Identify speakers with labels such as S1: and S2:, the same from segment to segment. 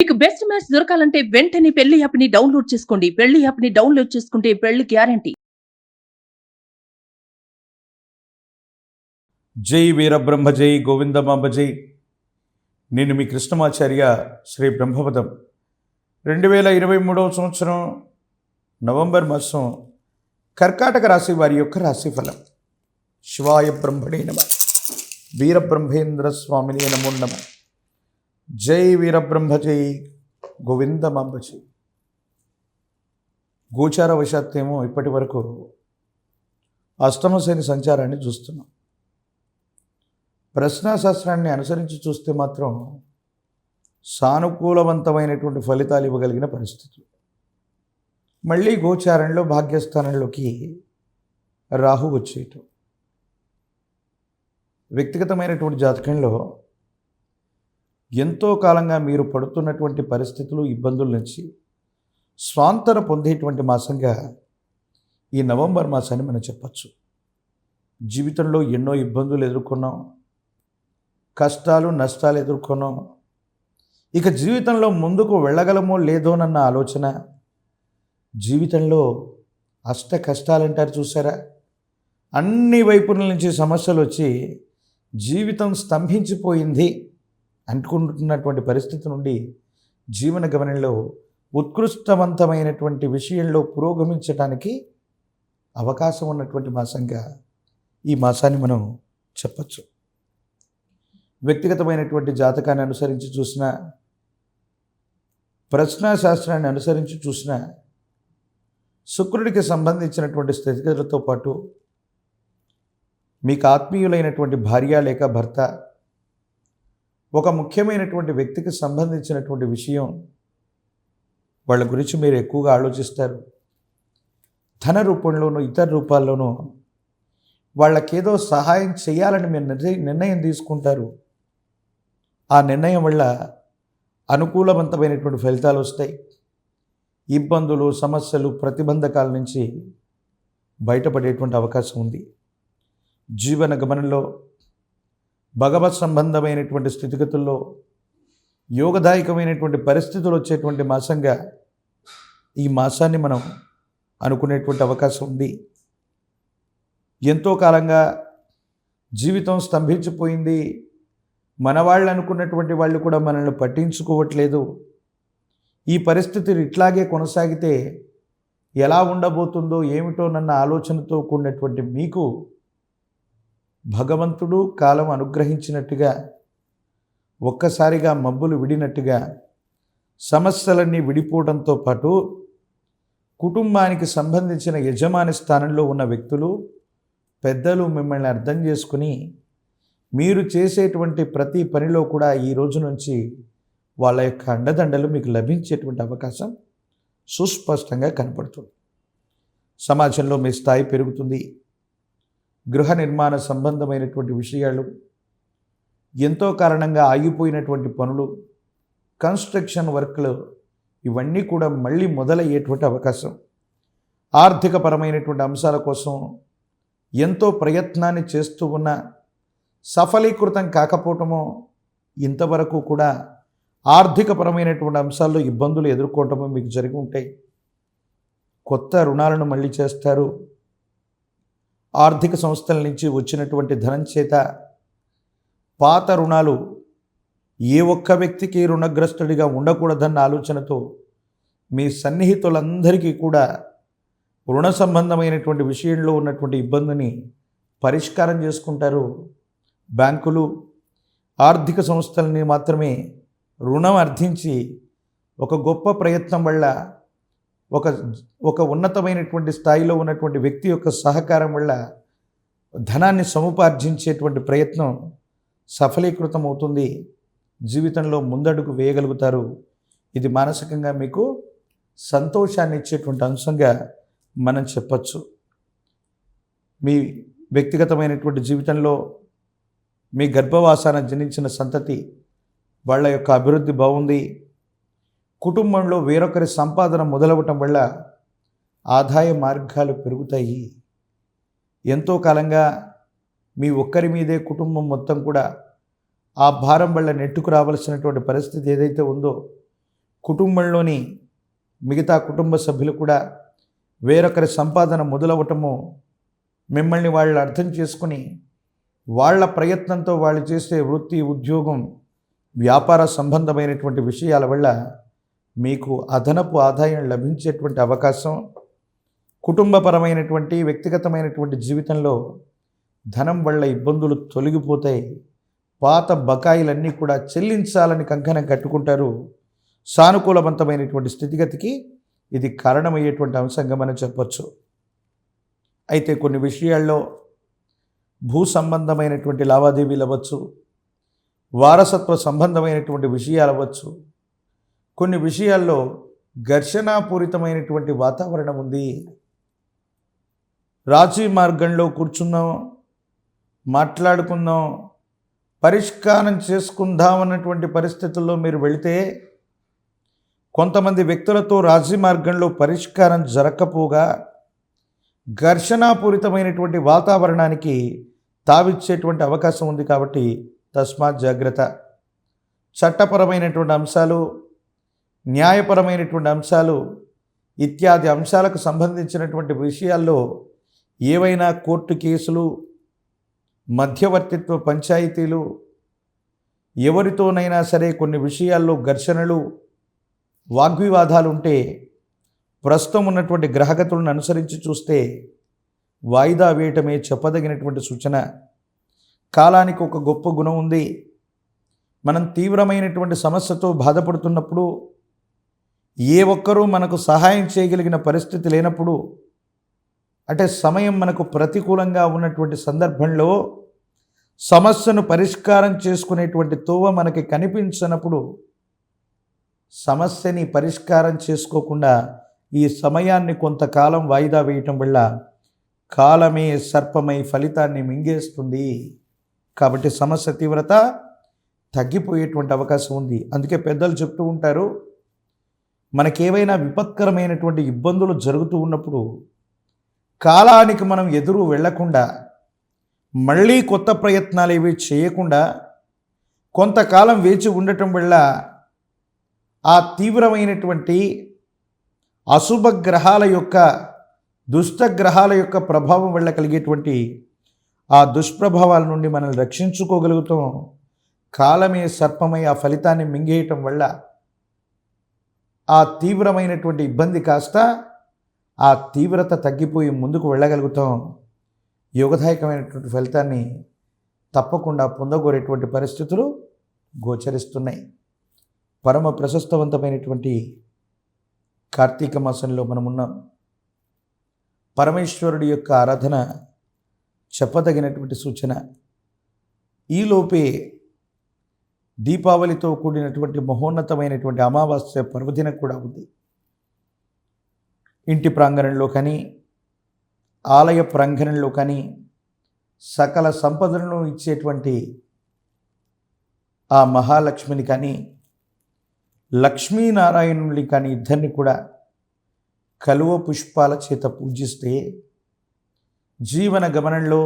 S1: మీకు best match దొరకాలంటే వెంటనే పెళ్లి యాప్ని డౌన్లోడ్ చేసుకోండి. పెళ్లి యాప్ని డౌన్లోడ్ చేసుకుంటే పెళ్లి గ్యారంటీ.
S2: జై వీరబ్రహ్మ జై గోవిందమాంబ జై. నేను మీ కృష్ణమాచార్య శ్రీ బ్రహ్మపదం. 2023 సంవత్సరం నవంబర్ మాసం కర్కాటక రాశి వారి యొక్క రాశిఫలం. శివాయ బ్రహ్మణే నమః. వీరబ్రహ్మేంద్ర స్వామినే నమో నమః. జై వీరబ్రహ్మ జై గోవిందమాంబ జై. గోచార వశాత్తేమో ఇప్పటి వరకు అష్టమ శని సంచారాన్ని చూస్తున్నాం. ప్రశ్నాశాస్త్రాన్ని అనుసరించి చూస్తే మాత్రం సానుకూలవంతమైనటువంటి ఫలితాలు ఇవ్వగలిగిన పరిస్థితులు. మళ్ళీ గోచారంలో భాగ్యస్థానంలోకి రాహు వచ్చేయటం. వ్యక్తిగతమైనటువంటి జాతకంలో ఎంతో కాలంగా మీరు పడుతున్నటువంటి పరిస్థితులు, ఇబ్బందుల నుంచి స్వాంతన పొందేటువంటి మాసంగా ఈ నవంబర్ మాసాన్ని మనం చెప్పచ్చు. జీవితంలో ఎన్నో ఇబ్బందులు ఎదుర్కొన్నాం, కష్టాలు నష్టాలు ఎదుర్కొన్నాం. ఇక జీవితంలో ముందుకు వెళ్ళగలమో లేదోనన్న ఆలోచన, జీవితంలో అష్ట కష్టాలంటారు చూసారా, అన్ని వైపుల నుంచి సమస్యలు వచ్చి జీవితం స్తంభించిపోయింది అనుకుంటున్నటువంటి పరిస్థితి నుండి జీవన గమనంలో ఉత్కృష్టవంతమైనటువంటి విషయంలో పురోగమించడానికి అవకాశం ఉన్నటువంటి మాసంగా ఈ మాసాన్ని మనం చెప్పచ్చు. వ్యక్తిగతమైనటువంటి జాతకాన్ని అనుసరించి చూసిన, ప్రశ్నాశాస్త్రాన్ని అనుసరించి చూసిన, శుక్రుడికి సంబంధించినటువంటి స్థితిగతులతో పాటు మీకు ఆత్మీయులైనటువంటి భార్య లేక భర్త, ఒక ముఖ్యమైనటువంటి వ్యక్తికి సంబంధించినటువంటి విషయం, వాళ్ళ గురించి మీరు ఎక్కువగా ఆలోచిస్తారు. ధన రూపంలోనూ ఇతర రూపాల్లోనూ వాళ్ళకేదో సహాయం చేయాలని మీరు నిర్ణయం తీసుకుంటారు. ఆ నిర్ణయం వల్ల అనుకూలవంతమైనటువంటి ఫలితాలు వస్తాయి. ఇబ్బందులు, సమస్యలు, ప్రతిబంధకాల నుంచి బయటపడేటువంటి అవకాశం ఉంది. జీవన గమనంలో భగవత్ సంబంధమైనటువంటి స్థితిగతుల్లో యోగదాయకమైనటువంటి పరిస్థితులు వచ్చేటువంటి మాసంగా ఈ మాసాన్ని మనం అనుకునేటువంటి అవకాశం ఉంది. ఎంతో కాలంగా జీవితం స్తంభించిపోయింది, మన వాళ్ళు అనుకున్నటువంటి వాళ్ళు కూడా మనల్ని పట్టించుకోవట్లేదు, ఈ పరిస్థితులు ఇట్లాగే కొనసాగితే ఎలా ఉండబోతుందో ఏమిటోనన్న ఆలోచనతో కూడినటువంటి మీకు భగవంతుడు కాలం అనుగ్రహించినట్టుగా, ఒక్కసారిగా మబ్బులు విడినట్టుగా సమస్యలన్నీ విడిపోవడంతో పాటు కుటుంబానికి సంబంధించిన యజమాని స్థానంలో ఉన్న వ్యక్తులు, పెద్దలు మిమ్మల్ని అర్థం చేసుకుని మీరు చేసేటువంటి ప్రతి పనిలో కూడా ఈ రోజు నుంచి వాళ్ళ యొక్క అండదండలు మీకు లభించేటువంటి అవకాశం సుస్పష్టంగా కనపడుతుంది. సమాజంలో మీ స్థాయి పెరుగుతుంది. గృహ నిర్మాణ సంబంధమైనటువంటి విషయాలు, ఎంతో కారణంగా ఆగిపోయినటువంటి పనులు, కన్స్ట్రక్షన్ వర్క్లు, ఇవన్నీ కూడా మళ్ళీ మొదలయ్యేటువంటి అవకాశం. ఆర్థికపరమైనటువంటి అంశాల కోసం ఎంతో ప్రయత్నాన్ని చేస్తూ ఉన్న సఫలీకృతం కాకపోవటమో, ఇంతవరకు కూడా ఆర్థికపరమైనటువంటి అంశాల్లో ఇబ్బందులు ఎదుర్కోవటమో మీకు జరిగి ఉంటాయి. కొత్త రుణాలను మళ్ళీ చేస్తారు. ఆర్థిక సంస్థల నుంచి వచ్చినటువంటి ధనం చేత పాత రుణాలు, ఏ ఒక్క వ్యక్తికి రుణగ్రస్తుడిగా ఉండకూడదన్న ఆలోచనతో మీ సన్నిహితులందరికీ కూడా రుణ సంబంధమైనటువంటి విషయంలో ఉన్నటువంటి ఇబ్బందిని పరిష్కారం చేసుకుంటారు. బ్యాంకులు, ఆర్థిక సంస్థలని మాత్రమే రుణం అర్థించి ఒక గొప్ప ప్రయత్నం వల్ల, ఒక ఉన్నతమైనటువంటి స్థాయిలో ఉన్నటువంటి వ్యక్తి యొక్క సహకారం వల్ల ధనాన్ని సముపార్జించేటువంటి ప్రయత్నం సఫలీకృతం అవుతుంది. జీవితంలో ముందడుగు వేయగలుగుతారు. ఇది మానసికంగా మీకు సంతోషాన్ని ఇచ్చేటువంటి అంశంగా మనం చెప్పచ్చు. మీ వ్యక్తిగతమైనటువంటి జీవితంలో మీ గర్భవాసాన జనించిన సంతతి, వాళ్ళ యొక్క అభివృద్ధి బాగుంది. కుటుంబంలో వేరొకరి సంపాదన మొదలవటం వల్ల ఆదాయ మార్గాలు పెరుగుతాయి. ఎంతో కాలంగా మీ ఒక్కరి మీదే కుటుంబం మొత్తం కూడా ఆ భారం వల్ల నెట్టుకు రావాల్సినటువంటి పరిస్థితి ఏదైతే ఉందో కుటుంబంలోని మిగతా కుటుంబ సభ్యులు కూడా వేరొకరి సంపాదన మొదలవటము, మిమ్మల్ని వాళ్ళు అర్థం చేసుకుని వాళ్ళ ప్రయత్నంతో వాళ్ళు చేసే వృత్తి, ఉద్యోగం, వ్యాపార సంబంధమైనటువంటి విషయాల వల్ల మీకు అదనపు ఆదాయం లభించేటువంటి అవకాశం, కుటుంబపరమైనటువంటి వ్యక్తిగతమైనటువంటి జీవితంలో ధనం వల్ల ఇబ్బందులు తొలగిపోతాయి. పాత బకాయిలన్నీ కూడా చెల్లించాలని కంకణం కట్టుకుంటారు. సానుకూలవంతమైనటువంటి స్థితిగతికి ఇది కారణమయ్యేటువంటి అంశంగా మనం చెప్పచ్చు. అయితే కొన్ని విషయాల్లో భూ సంబంధమైనటువంటి లావాదేవీలు అవ్వచ్చు, వారసత్వ సంబంధమైనటువంటి విషయాలు అవ్వచ్చు, కొన్ని విషయాల్లో ఘర్షణాపూరితమైనటువంటి వాతావరణం ఉంది. రాజీ మార్గంలో కూర్చుందాం, మాట్లాడుకుందాం, పరిష్కారం చేసుకుందాం అన్నటువంటి పరిస్థితుల్లో మీరు వెళితే కొంతమంది వ్యక్తులతో రాజీ మార్గంలో పరిష్కారం జరగకపోగా ఘర్షణాపూరితమైనటువంటి వాతావరణానికి తావిచ్చేటువంటి అవకాశం ఉంది. కాబట్టి తస్మాత్ జాగ్రత్త. చట్టపరమైనటువంటి అంశాలు, న్యాయపరమైనటువంటి అంశాలు ఇత్యాది అంశాలకు సంబంధించినటువంటి విషయాల్లో ఏవైనా కోర్టు కేసులు, మధ్యవర్తిత్వ పంచాయతీలు, ఎవరితోనైనా సరే కొన్ని విషయాల్లో ఘర్షణలు, వాగ్వివాదాలు ఉంటే ప్రస్తుతం ఉన్నటువంటి గ్రహగతులను అనుసరించి చూస్తే వాయిదా వేయటమే చెప్పదగినటువంటి సూచన. కాలానికి ఒక గొప్ప గుణం ఉంది. మనం తీవ్రమైనటువంటి సమస్యతో బాధపడుతున్నప్పుడు, ఏ ఒక్కరూ మనకు సహాయం చేయగలిగిన పరిస్థితి లేనప్పుడు, అంటే సమయం మనకు ప్రతికూలంగా ఉన్నటువంటి సందర్భంలో సమస్యను పరిష్కారం చేసుకునేటువంటి తోవ మనకి కనిపించినప్పుడు సమస్యని పరిష్కారం చేసుకోకుండా ఈ సమయాన్ని కొంతకాలం వాయిదా వేయటం వల్ల కాలమే సర్పమై ఫలితాన్ని మింగేస్తుంది. కాబట్టి సమస్య తీవ్రత తగ్గిపోయేటువంటి అవకాశం ఉంది. అందుకే పెద్దలు చెప్తూ ఉంటారు, మనకేవైనా విపత్కరమైనటువంటి ఇబ్బందులు జరుగుతూ ఉన్నప్పుడు కాలానికి మనం ఎదురు వెళ్లకుండా, మళ్ళీ కొత్త ప్రయత్నాలు ఏవి చేయకుండా కొంతకాలం వేచి ఉండటం వల్ల ఆ తీవ్రమైనటువంటి అశుభ గ్రహాల యొక్క, దుష్ట గ్రహాల యొక్క ప్రభావం వల్ల కలిగేటువంటి ఆ దుష్ప్రభావాల నుండి మనల్ని రక్షించుకోగలుగుతాం. కాలమే సర్పమై ఆ ఫలితాన్ని మింగేయటం వల్ల ఆ తీవ్రమైనటువంటి ఇబ్బంది కాస్త ఆ తీవ్రత తగ్గిపోయి ముందుకు వెళ్ళగలుగుతాం. యోగదాయకమైనటువంటి ఫలితాన్ని తప్పకుండా పొందగోరేటువంటి పరిస్థితులు గోచరిస్తున్నాయి. పరమ ప్రశస్తవంతమైనటువంటి కార్తీక మాసంలో మనమున్నాం. పరమేశ్వరుడి యొక్క ఆరాధన చెప్పదగినటువంటి సూచన. ఈలోపే దీపావళితో కూడినటువంటి మహోన్నతమైనటువంటి అమావాస్య పర్వదినం కూడా ఉంది. ఇంటి ప్రాంగణంలో కానీ, ఆలయ ప్రాంగణంలో కానీ సకల సంపదలను ఇచ్చేటువంటి ఆ మహాలక్ష్మిని కానీ, లక్ష్మీనారాయణుని కానీ ఇద్దరిని కూడా కలువ పుష్పాల చేత పూజిస్తే జీవన గమనంలో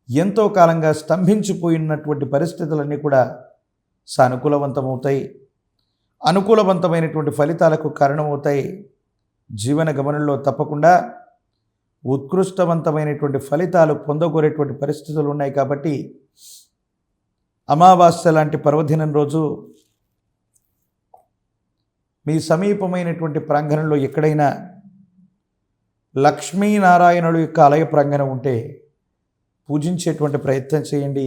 S2: ఎంతో కాలంగా స్తంభించిపోయినటువంటి పరిస్థితులన్నీ కూడా సానుకూలవంతమవుతాయి, అనుకూలవంతమైనటువంటి ఫలితాలకు కారణమవుతాయి. జీవన గమనంలో తప్పకుండా ఉత్కృష్టవంతమైనటువంటి ఫలితాలు పొందగోరేటువంటి పరిస్థితులు ఉన్నాయి. కాబట్టి అమావాస్య లాంటి పర్వదినం రోజు మీ సమీపమైనటువంటి ప్రాంగణంలో ఎక్కడైనా లక్ష్మీనారాయణుల యొక్క ఆలయ ప్రాంగణం ఉంటే పూజించేటువంటి ప్రయత్నం చేయండి.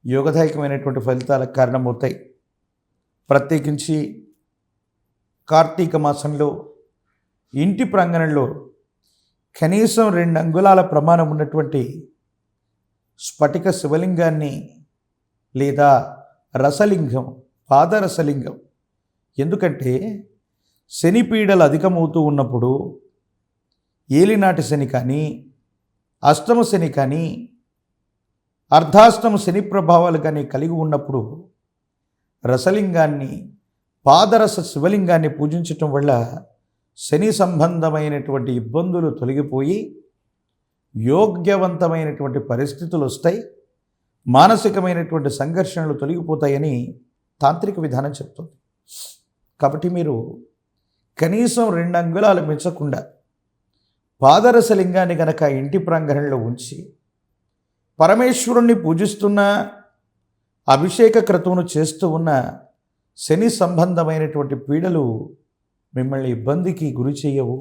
S2: యోగదాయకమైనటువంటి ఫలితాలకు కారణమవుతాయి. ప్రత్యేకించి కార్తీక మాసంలో ఇంటి ప్రాంగణంలో కనీసం 2 అంగుళాల ప్రమాణం ఉన్నటువంటి స్ఫటిక శివలింగాన్ని లేదా రసలింగం, పాదరసలింగం, ఎందుకంటే శని పీడలు అధికమవుతూ ఉన్నప్పుడు, ఏలినాటి శని కానీ, అష్టమ శని కానీ, అర్ధాష్టమ శని ప్రభావాలు కానీ కలిగి ఉన్నప్పుడు రసలింగాన్ని, పాదరస శివలింగాన్ని పూజించటం వల్ల శని సంబంధమైనటువంటి ఇబ్బందులు తొలగిపోయి యోగ్యవంతమైనటువంటి పరిస్థితులు వస్తాయి, మానసికమైనటువంటి సంఘర్షణలు తొలగిపోతాయని తాంత్రిక విధానం చెప్తుంది. కాబట్టి మీరు కనీసం 2 అంగుళాలు మించకుండా పాదరసలింగాన్ని గనక ఇంటి ప్రాంగణంలో ఉంచి పరమేశ్వరుణ్ణి పూజిస్తున్న అభిషేక క్రతువును చేస్తూ ఉన్న శని సంబంధమైనటువంటి పీడలు మిమ్మల్ని ఇబ్బందికి గురి చేయవు.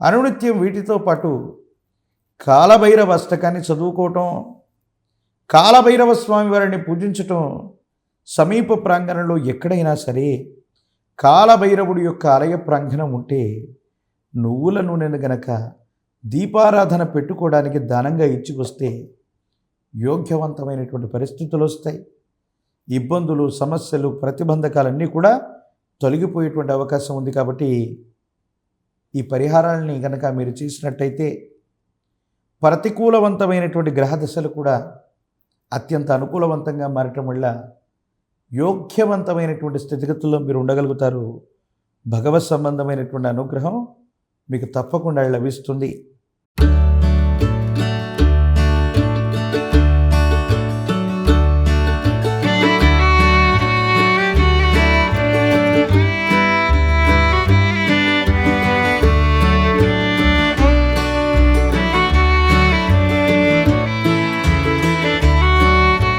S2: అనునిత్యం వీటితో పాటు కాలభైరవ అష్టకాన్ని చదువుకోవటం, కాలభైరవ స్వామి వారిని పూజించటం, సమీప ప్రాంగణంలో ఎక్కడైనా సరే కాలభైరవుడి యొక్క ఆలయ ప్రాంగణం ఉంటే నువ్వుల నూనెను గనక దీపారాధన పెట్టుకోవడానికి దానంగా ఇచ్చి వస్తే యోగ్యవంతమైనటువంటి పరిస్థితులు వస్తాయి. ఇబ్బందులు, సమస్యలు, ప్రతిబంధకాలన్నీ కూడా తొలగిపోయేటువంటి అవకాశం ఉంది. కాబట్టి ఈ పరిహారాలని కనుక మీరు చేసినట్టయితే ప్రతికూలవంతమైనటువంటి గ్రహదశలు కూడా అత్యంత అనుకూలవంతంగా మారటం వల్ల యోగ్యవంతమైనటువంటి స్థితిగతుల్లో మీరు ఉండగలుగుతారు. భగవత్ సంబంధమైనటువంటి అనుగ్రహం మీకు తప్పకుండా లభిస్తుంది.